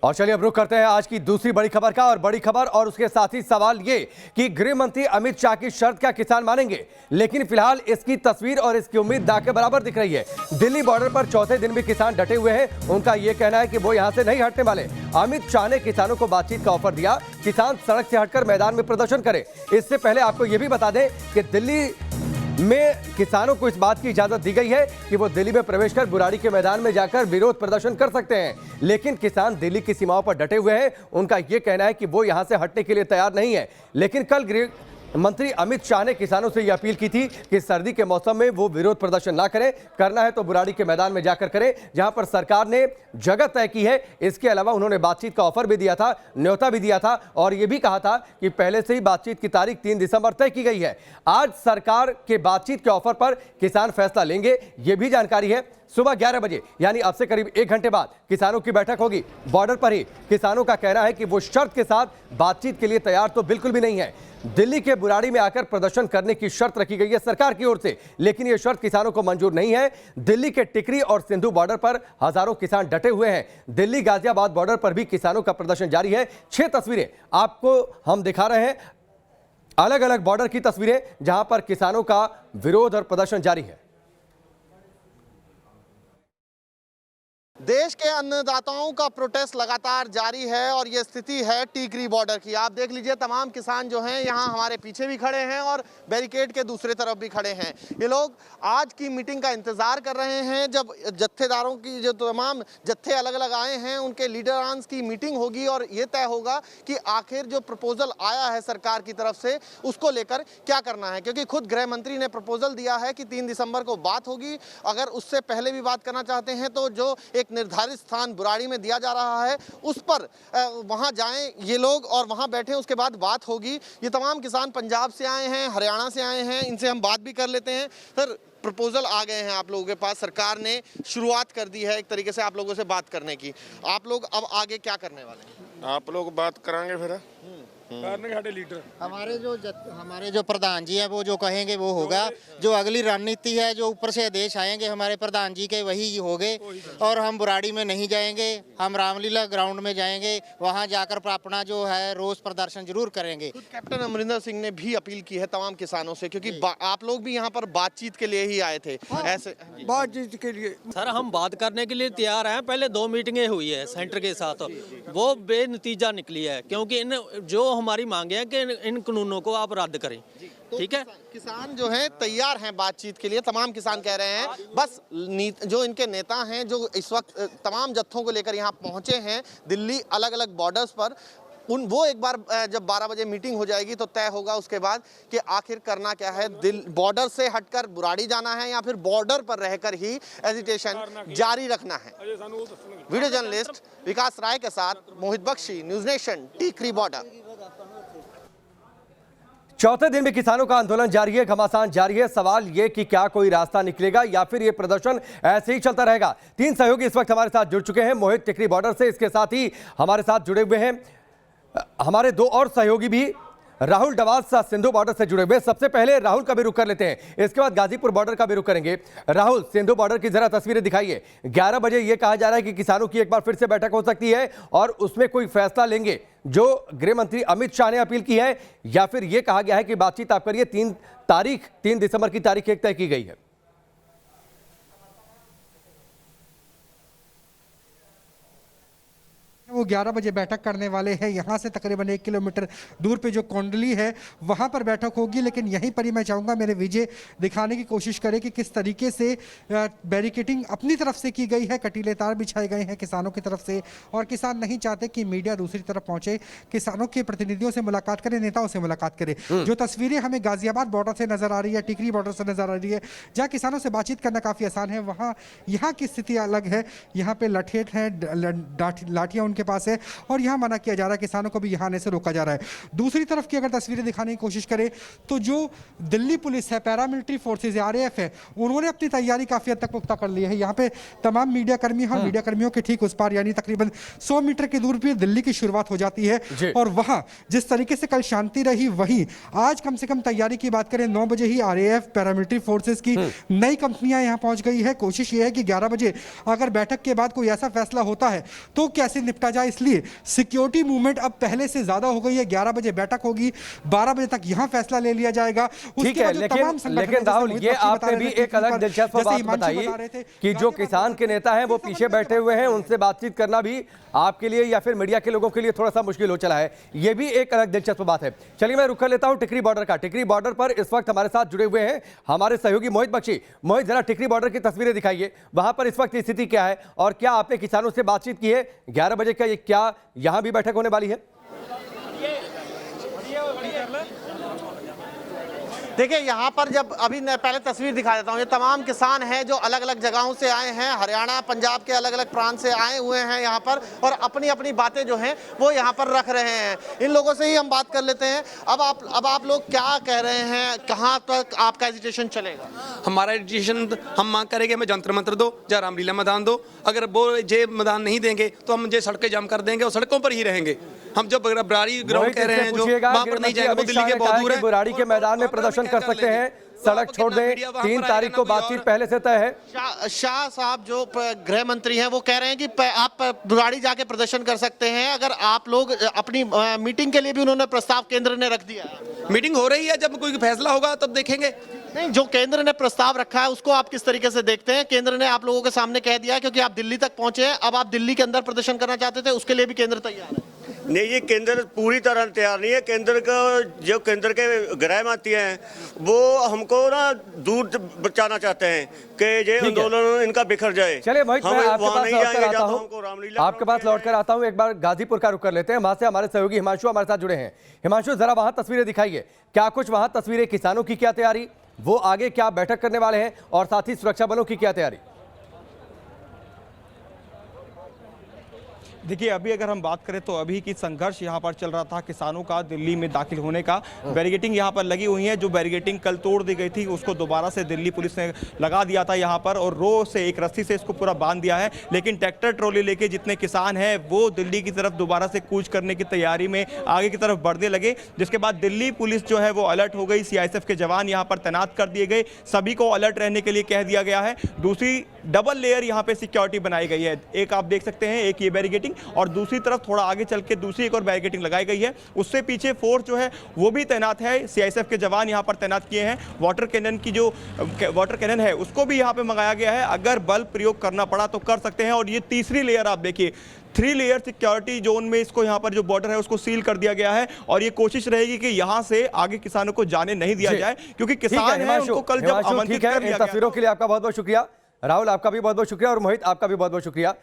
और चलिए अब रुख करते हैं आज की दूसरी बड़ी खबर का। और बड़ी खबर और उसके साथ ही सवाल ये कि गृह मंत्री अमित शाह की शर्त क्या किसान मानेंगे? लेकिन फिलहाल इसकी तस्वीर और इसकी उम्मीद दांव के बराबर दिख रही है। दिल्ली बॉर्डर पर चौथे दिन भी किसान डटे हुए हैं। उनका यह कहना है कि वो यहां से नहीं हटने वाले। अमित शाह ने किसानों को बातचीत का ऑफर दिया, किसान सड़क से हटकर मैदान में प्रदर्शन करें। इससे पहले आपको यह भी बता दें कि दिल्ली में किसानों को इस बात की इजाजत दी गई है कि वो दिल्ली में प्रवेश कर बुराड़ी के मैदान में जाकर विरोध प्रदर्शन कर सकते हैं। लेकिन किसान दिल्ली की सीमाओं पर डटे हुए हैं। उनका यह कहना है कि वो यहां से हटने के लिए तैयार नहीं है। लेकिन कल गृह मंत्री अमित शाह ने किसानों से यह अपील की थी कि सर्दी के मौसम में वो विरोध प्रदर्शन ना करें, करना है तो बुराड़ी के मैदान में जाकर करें जहां पर सरकार ने जगह तय की है। इसके अलावा उन्होंने बातचीत का ऑफर भी दिया था, न्योता भी दिया था और यह भी कहा था कि पहले से ही बातचीत की तारीख 3 दिसंबर तय की गई है। आज सरकार के बातचीत के ऑफर पर किसान फैसला लेंगे, यह भी जानकारी है। सुबह 11 बजे यानी अब से करीब 1 घंटे बाद किसानों की बैठक होगी बॉर्डर पर ही। किसानों का कहना है कि वो शर्त के साथ बातचीत के लिए तैयार तो बिल्कुल भी नहीं है। दिल्ली के बुराड़ी में आकर प्रदर्शन करने की शर्त रखी गई है सरकार की ओर से, लेकिन यह शर्त किसानों को मंजूर नहीं है। दिल्ली के टिकरी और सिंधु बॉर्डर पर हजारों किसान डटे हुए हैं। दिल्ली गाजियाबाद बॉर्डर पर भी किसानों का प्रदर्शन जारी है। 6 तस्वीरें आपको हम दिखा रहे हैं, अलग अलग बॉर्डर की तस्वीरें जहां पर किसानों का विरोध और प्रदर्शन जारी है। देश के अन्नदाताओं का प्रोटेस्ट लगातार जारी है और ये स्थिति है टीकरी बॉर्डर की। आप देख लीजिए, तमाम किसान जो हैं यहाँ हमारे पीछे भी खड़े हैं और बैरिकेड के दूसरे तरफ भी खड़े हैं। ये लोग आज की मीटिंग का इंतजार कर रहे हैं, जब जत्थेदारों की जो तमाम जत्थे अलग अलग आए हैं उनके लीडरांस की मीटिंग होगी और ये तय होगा कि आखिर जो प्रपोजल आया है सरकार की तरफ से उसको लेकर क्या करना है। क्योंकि खुद गृह मंत्री ने प्रपोजल दिया है कि 3 दिसंबर को बात होगी। अगर उससे पहले भी बात करना चाहते हैं तो जो एक निर्धारित स्थान बुराड़ी में दिया जा रहा है उस पर वहां जाएं ये लोग और वहां बैठे, उसके बाद बात होगी। ये तमाम किसान पंजाब से आए हैं, हरियाणा से आए हैं, इनसे हम बात भी कर लेते हैं। सर, प्रपोजल आ गए हैं आप लोगों के पास, सरकार ने शुरुआत कर दी है एक तरीके से आप लोगों से बात करने की। आप लोग अब आगे क्या करने वाले हैं? आप लोग बात कराएंगे फिर लीडर हमारे जो प्रधान जी हैं वो जो कहेंगे वो होगा। जो अगली रणनीति है, जो ऊपर से आदेश आएंगे हमारे प्रधान जी के, वही होंगे। और हम बुराड़ी में नहीं जाएंगे, हम रामलीला ग्राउंड में जाएंगे, वहां जाकर अपना जो है रोष प्रदर्शन जरूर करेंगे। कैप्टन अमरिंदर सिंह ने भी अपील की है तमाम किसानों से, क्योंकि आप लोग भी यहाँ पर बातचीत के लिए ही आए थे। ऐसे बातचीत के लिए सर हम बात करने के लिए तैयार हैं। पहले 2 मीटिंगें हुई है सेंटर के साथ, वो बेनतीजा निकली है क्योंकि इन जो हमारी मांगे हैं कि इन कानूनों को आप रद्द करें। ठीक है, किसान जो हैं तैयार हैं बातचीत के लिए। तमाम किसान कह रहे हैं, बस जो इनके नेता हैं जो इस वक्त तमाम जत्थों को लेकर यहाँ पहुंचे हैं दिल्ली अलग अलग बॉर्डर्स पर, वो एक बार जब 12 बजे मीटिंग हो जाएगी तो तय होगा उसके बाद कि आखिर करना क्या है। बॉर्डर से हटकर बुराड़ी जाना है या फिर बॉर्डर पर रहकर ही एजिटेशन जारी रखना है। वीडियो जर्नलिस्ट विकास राय के साथ Mohit Bakshi, news nation, Tikri border. चौथे दिन भी किसानों का आंदोलन जारी है, घमासान जारी है। सवाल यह कि क्या कोई रास्ता निकलेगा या फिर यह प्रदर्शन ऐसे ही चलता रहेगा। 3 सहयोगी इस वक्त हमारे साथ जुड़ चुके हैं मोहित टिकरी बॉर्डर से। इसके साथ ही हमारे साथ जुड़े हुए हैं हमारे 2 और सहयोगी भी, राहुल डवास सिंधु बॉर्डर से जुड़े हुए। सबसे पहले राहुल का भी रुख कर लेते हैं, इसके बाद गाजीपुर बॉर्डर का भी रुख करेंगे। राहुल, सिंधु बॉर्डर की जरा तस्वीरें दिखाइए। 11 बजे यह कहा जा रहा है कि किसानों की एक बार फिर से बैठक हो सकती है और उसमें कोई फैसला लेंगे जो गृह मंत्री अमित शाह ने अपील की है, या फिर यह कहा गया है कि बातचीत आप करिए। 3 दिसंबर की तारीख एक तय की गई है। वो 11 बजे बैठक करने वाले हैं। यहाँ से तकरीबन 1 किलोमीटर दूर पे जो कोंडली है वहाँ पर बैठक होगी। लेकिन यहीं पर ही मैं चाहूँगा मेरे विजय दिखाने की कोशिश करें कि किस तरीके से बैरिकेडिंग अपनी तरफ से की गई है, कटीले तार बिछाए गए हैं किसानों की तरफ से। और किसान नहीं चाहते कि मीडिया दूसरी तरफ पहुँचे, किसानों के प्रतिनिधियों से मुलाकात करे, नेताओं से मुलाकात करे। जो तस्वीरें हमें गाजियाबाद बॉर्डर से नजर आ रही है, टिकरी बॉर्डर से नजर आ रही है, जहाँ किसानों से बातचीत करना काफ़ी आसान है, वहाँ यहाँ की स्थिति अलग है। यहाँ पे लठेठ हैं, लाठियाँ उनके पास है और यहां मना किया जा रहा है, किसानों को भी यहां आने से रोका जा रहा है। दूसरी तरफ की अगर तस्वीरें दिखाने की कोशिश करें तो जो दिल्ली पुलिस है, पैरामिलिट्री फोर्सेज आरएएफ है, उन्होंने अपनी तैयारी काफी हद तक पुख्ता कर ली है। यहाँ पे तमाम मीडिया कर्मी हैं, मीडिया कर्मियों के ठीक उस पार यानी तकरीबन 100 मीटर की दूर पे दिल्ली की शुरुआत हो जाती है। और वहां जिस तरीके से कल शांति रही, वहीं आज कम से कम तैयारी की बात करें 9 बजे ही आरएएफ पैरामिलिट्री फोर्सेज की नई कंपनियां यहां पहुंच गई है। कोशिश ये है कि 11 बजे अगर बैठक के बाद कोई ऐसा फैसला होता है तो कैसे निपटा जाए, इसलिए सिक्योरिटी मूवमेंट अब पहले से ज्यादा हो गई है। 11 बजे बैठक होगी, 12 बजे तक यहां फैसला ले लिया जाएगा। ठीक है, लेकिन राहुल, ये आपने भी एक अलग दिलचस्प बात बताई कि जो किसान के नेता हैं वो पीछे बैठे हुए हैं, उनसे बातचीत करना भी आपके लिए या फिर मीडिया के लोगों के लिए थोड़ा सा मुश्किल हो चला है। ये भी एक अलग दिलचस्प बात है। चलिए मैं रुख कर लेता हूं टिकरी बॉर्डर का। टिकरी बॉर्डर पर इस वक्त हमारे साथ जुड़े हुए हैं हमारे सहयोगी मोहित बख्शी। मोहित, जरा टिकरी बॉर्डर की तस्वीरें दिखाइए, वहां पर इस वक्त स्थिति क्या है और क्या आपने किसानों से बातचीत की है? 11 बजे का क्या यहां भी बैठक होने वाली है? देखिए यहाँ पर जब अभी मैं पहले तस्वीर दिखा देता हूँ, ये तमाम किसान हैं जो अलग अलग जगहों से आए हैं, हरियाणा पंजाब के अलग अलग प्रांत से आए हुए हैं यहाँ पर, और अपनी अपनी बातें जो हैं वो यहाँ पर रख रहे हैं। इन लोगों से ही हम बात कर लेते हैं। अब आप लोग क्या कह रहे हैं, कहाँ तक आपका एजिटेशन चलेगा? हमारा एजिटेशन, हम मांग करेंगे हमें जंतर मंत्र दो या रामलीला मैदान दो। अगर वो जे मैदान नहीं देंगे तो हम जे सड़कें जाम कर देंगे और सड़कों पर ही रहेंगे। हम जब बराड़ी ग्राउंड कह रहे हैं जो वहां पर नहीं जाएंगे, वो दिल्ली के बहुत दूर है। बुराड़ी के मैदान में प्रदर्शन कर सकते हैं, सड़क छोड़ दें। 3 तारीख को बातचीत पहले से तय है। शाह साहब जो गृह मंत्री हैं वो कह रहे हैं कि आप बुराड़ी जाके प्रदर्शन कर सकते हैं। अगर आप लोग अपनी मीटिंग के लिए भी उन्होंने प्रस्ताव केंद्र ने रख दिया है। मीटिंग हो रही है, जब कोई फैसला होगा तब देखेंगे। नहीं, जो केंद्र ने प्रस्ताव रखा है उसको आप किस तरीके से देखते हैं? केंद्र ने आप लोगों के सामने कह दिया है, क्योंकि आप दिल्ली तक पहुंचे हैं, अब आप दिल्ली के अंदर प्रदर्शन करना चाहते थे, उसके लिए भी केंद्र तैयार है। नहीं, ये केंद्र पूरी तरह तैयार नहीं है। केंद्र का जो केंद्र के गृह मंत्री हैं वो हमको ना दूर बचाना चाहते हैं कि ये आंदोलन इनका बिखर जाए। चलिए मोहित, मैं आपके पास लौट कर आता हूं, रामलीला आपके पास लौट कर आता हूं। एक बार गाजीपुर का रुख कर लेते हैं, वहां से हमारे सहयोगी हिमांशु हमारे साथ जुड़े हैं। हिमांशु, जरा वहां तस्वीरें दिखाइए, क्या कुछ वहां तस्वीरें, किसानों की क्या तैयारी, वो आगे क्या बैठक करने वाले हैं, और साथ ही सुरक्षा बलों की क्या तैयारी? देखिए, अभी अगर हम बात करें तो अभी की संघर्ष यहाँ पर चल रहा था किसानों का दिल्ली में दाखिल होने का। बैरिकेटिंग यहाँ पर लगी हुई है, जो बैरिकेटिंग कल तोड़ दी गई थी उसको दोबारा से दिल्ली पुलिस ने लगा दिया था यहाँ पर, और रो से एक रस्सी से इसको पूरा बांध दिया है। लेकिन ट्रैक्टर ट्रॉली लेके जितने किसान हैं वो दिल्ली की तरफ दोबारा से कूच करने की तैयारी में आगे की तरफ बढ़ने लगे, जिसके बाद दिल्ली पुलिस जो है वो अलर्ट हो गई। CISF के जवान यहाँ पर तैनात कर दिए गए, सभी को अलर्ट रहने के लिए कह दिया गया है। दूसरी डबल लेयर यहाँ पे सिक्योरिटी बनाई गई है, एक आप देख सकते हैं, एक ये बैरिकेटिंग, और दूसरी तरफ थोड़ा आगे चल के दूसरी एक और बैरिकेटिंग लगाई गई है। उससे पीछे फोर्स जो है वो भी तैनात है, CISF के जवान यहाँ पर तैनात किए हैं। वाटर कैनन की जो वाटर कैनन है उसको भी यहाँ पे मंगाया गया है, अगर बल प्रयोग करना पड़ा तो कर सकते हैं। और ये तीसरी लेयर आप देखिए, 3 लेयर सिक्योरिटी जोन में इसको यहाँ पर जो बॉर्डर है उसको सील कर दिया गया है, और ये कोशिश रहेगी कि यहाँ से आगे किसानों को जाने नहीं दिया जाए, क्योंकि किसान हैं उनको कल जब आमंत्रित कर लिया गया। तस्वीरों के लिए आपका बहुत बहुत शुक्रिया। राहुल, आपका भी बहुत बहुत शुक्रिया, और मोहित, आपका भी बहुत बहुत शुक्रिया।